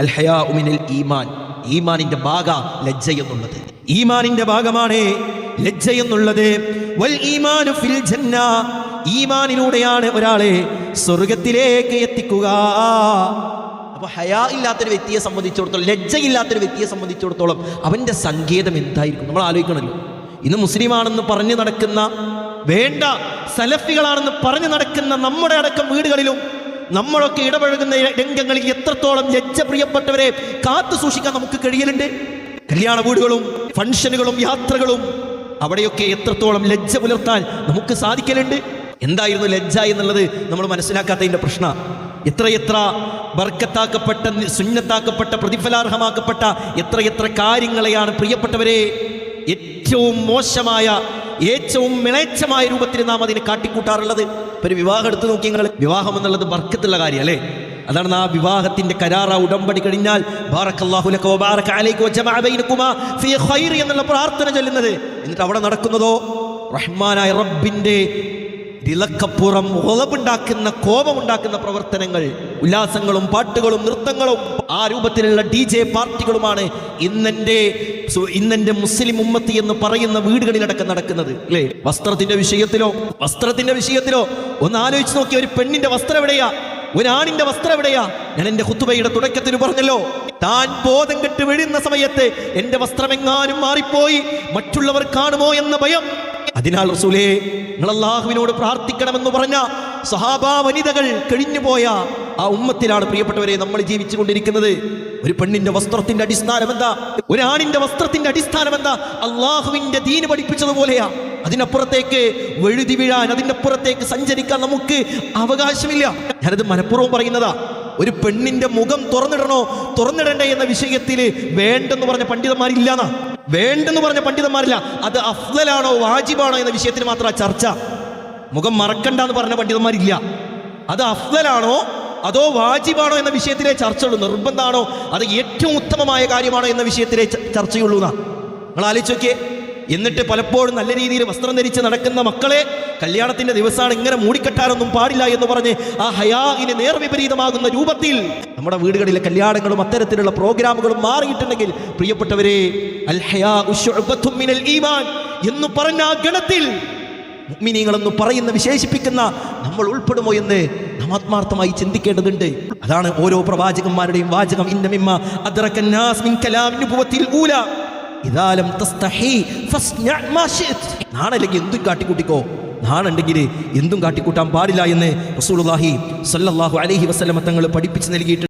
അൽ ഹയാഉ മിനൽ ഈമാൻ, ഈമാനിന്റെ ഭാഗ ലജ്ജ എന്നുള്ളത്. ഈമാനിന്റെ ഭാഗമാണ് ലജ്ജ എന്നുള്ളത്. വൽ ഈമാനു ഫിൽ ജന്ന, ഈമാനിലൂടെയാണ് ഒരാളെ സ്വർഗത്തിലേക്ക് എത്തിക്കുക. അപ്പൊ ഹയാ ഇല്ലാത്തൊരു വ്യക്തിയെ സംബന്ധിച്ചിടത്തോളം, ലജ്ജയില്ലാത്തൊരു വ്യക്തിയെ സംബന്ധിച്ചിടത്തോളം അവന്റെ സങ്കേതം എന്തായിരിക്കും നമ്മൾ ആലോചിക്കണമല്ലോ. ഇന്ന് മുസ്ലിമാണെന്ന് പറഞ്ഞു നടക്കുന്ന, വേണ്ട സലഫികളാണെന്ന് പറഞ്ഞു നടക്കുന്ന നമ്മുടെ അടക്കം വീടുകളിലും നമ്മളൊക്കെ ഇടപഴകുന്ന രംഗങ്ങളിൽ എത്രത്തോളം ലജ്ജ പ്രിയപ്പെട്ടവരെ കാത്തു സൂക്ഷിക്കാൻ നമുക്ക് കഴിയലുണ്ട്. കല്യാണ വീടുകളും ഫംഗ്ഷനുകളും യാത്രകളും അവിടെയൊക്കെ എത്രത്തോളം ലജ്ജ പുലർത്താൻ നമുക്ക് സാധിക്കലുണ്ട്. എന്തായിരുന്നു ലജ്ജ എന്നുള്ളത് നമ്മൾ മനസ്സിലാക്കാത്തതിൻ്റെ പ്രശ്നം. എത്രയെത്ര ബർക്കത്താക്കപ്പെട്ട, സുന്നത്താക്കപ്പെട്ട, പ്രതിഫലാർഹമാക്കപ്പെട്ട എത്രയെത്ര കാര്യങ്ങളെയാണ് പ്രിയപ്പെട്ടവരെ ഏറ്റവും മോശമായ, ഏറ്റവും മിളച്ചമായ രൂപത്തിൽ നാം അതിനെ കാട്ടിക്കൂട്ടാറുള്ളത്. ഇപ്പൊ ഒരു വിവാഹം എടുത്തു നോക്കി നിങ്ങൾ, വിവാഹം എന്നുള്ളത് ബർക്കത്തുള്ള കാര്യം അല്ലേ? അതാണ് ആ വിവാഹത്തിന്റെ കരാറ ഉടമ്പടി കഴിഞ്ഞാൽ ബാറക്കല്ലാഹു ലക വബാറക അലൈക വജമഅ ബൈനകുമാ ഫീ ഖൈർ എന്നുള്ള പ്രാർത്ഥന ചൊല്ലുന്നത്. എന്നിട്ട് അവിടെ നടക്കുന്നതോ റഹ്മാനായ റബ്ബിന്റെ ദിലക്കപ്പുറം ഉളവുണ്ടാക്കുന്ന, കോപമുണ്ടാക്കുന്ന പ്രവർത്തനങ്ങൾ, ഉല്ലാസങ്ങളും പാട്ടുകളും നൃത്തങ്ങളും ആ രൂപത്തിലുള്ള DJ പാർട്ടികളുമാണ് ഇന്നെന്റെ മുസ്ലിം ഉമ്മത്തി എന്ന് പറയുന്ന വീടുകളിലടക്കം നടക്കുന്നത് അല്ലേ? വസ്ത്രത്തിന്റെ വിഷയത്തിലോ ഒന്ന് ആലോചിച്ച് നോക്കിയ, ഒരു പെണ്ണിന്റെ വസ്ത്രം എവിടെയാ, ഒരാണിന്റെ വസ്ത്രം എവിടെയാ? ഞാൻ എന്റെ ഖുതുബയുടെ തുടക്കത്തിന് പറഞ്ഞല്ലോ, താൻ ബോധം കെട്ട് വീഴുന്ന സമയത്ത് എന്റെ വസ്ത്രമെങ്ങാനും മാറിപ്പോയി മറ്റുള്ളവർ കാണുമോ എന്ന ഭയം. അതിനാൽ റസൂലേ, നിങ്ങൾ അല്ലാഹുവിനോട് പ്രാർത്ഥിക്കണമെന്ന് പറഞ്ഞ സഹാബാ വനിതകൾ കഴിഞ്ഞുപോയ ആ ഉമ്മത്തിലാണ് പ്രിയപ്പെട്ടവരെ നമ്മൾ ജീവിച്ചു കൊണ്ടിരിക്കുന്നത്. ഒരു പെണ്ണിന്റെ വസ്ത്രത്തിന്റെ അടിസ്ഥാനം എന്താ? ഒരാണിന്റെ വസ്ത്രത്തിന്റെ അടിസ്ഥാനം എന്താ? അള്ളാഹുവിന്റെ ദീന് പഠിപ്പിച്ചതുപോലെയാ. അതിനപ്പുറത്തേക്ക് വഴുതി വീഴാൻ, അതിനപ്പുറത്തേക്ക് സഞ്ചരിക്കാൻ നമുക്ക് അവകാശമില്ല. ഞാനത് മനഃപൂർവ്വം പറയുന്നതാ. ഒരു പെണ്ണിന്റെ മുഖം തുറന്നിടണ്ടേ എന്ന വിഷയത്തിൽ വേണ്ടെന്ന് പറഞ്ഞ പണ്ഡിതന്മാരില്ലാന്നാ. വേണ്ടെന്ന് പറഞ്ഞ പണ്ഡിതന്മാരില്ല. അത് അഫ്ളലാണോ വാജിബാണോ എന്ന വിഷയത്തിൽ മാത്രം ചർച്ച. മുഖം മറക്കണ്ടെന്ന് പറഞ്ഞ പണ്ഡിതന്മാരില്ല. അത് അഫ്ളലാണോ അതോ വാജിബാണോ എന്ന വിഷയത്തിലെ ചർച്ചയുള്ളൂ. നിർബന്ധമാണോ അത് ഏറ്റവും ഉത്തമമായ കാര്യമാണോ എന്ന വിഷയത്തിലെ ചർച്ചയുള്ളൂ എന്നാ. നിങ്ങൾ ആലോചിച്ച് നോക്കിയേ. എന്നിട്ട് പലപ്പോഴും നല്ല രീതിയിൽ വസ്ത്രം ധരിച്ച് നടക്കുന്ന മക്കളെ കല്യാണത്തിന്റെ ദിവസമാണ് ഇങ്ങനെ മൂടിക്കെട്ടാനൊന്നും പാടില്ല എന്ന് പറഞ്ഞ് ആ ഹയാഇന് നേർവിപരീതമാകുന്ന രൂപത്തിൽ നമ്മുടെ വീടുകളിലെ കല്യാണങ്ങളും അത്തരത്തിലുള്ള പ്രോഗ്രാമുകളും മാറിയിട്ടുണ്ടെങ്കിൽ പ്രിയപ്പെട്ടവരെ, അൽ ഹയാഉ ശുഅബത്തും മിനൽ ഈമാൻ എന്ന് പറഞ്ഞ ആ ഗണത്തിൽ മുഅ്മിനീങ്ങളെന്ന് പറയുന്ന വിശേഷിപ്പിക്കുന്ന നമ്മൾ ഉൾപ്പെടുമോ എന്ന് നാം ആത്മാർത്ഥമായി ചിന്തിക്കേണ്ടതുണ്ട്. അതാണ് ഓരോ പ്രവാചകന്മാരുടെയും വാചകം. ഇന്ന മിമ്മ അദ്റകൻ നാസ് മിൻ കലാം നുബുവത്തിൽ ഊല ഇദാ ലം തസ്തഹി ഫസ്ന മാ ശിഅത്. നാണല്ലെങ്കിൽ എന്തും കാട്ടിക്കൂട്ടിക്കോ, നാണുണ്ടെങ്കിൽ എന്തും കാട്ടിക്കൂട്ടാൻ പാടില്ല എന്ന് റസൂലുള്ളാഹി സ്വല്ലല്ലാഹു അലൈഹി വസല്ലം തങ്ങൾ പഠിപ്പിച്ചു നൽകിയിട്ടുണ്ട്.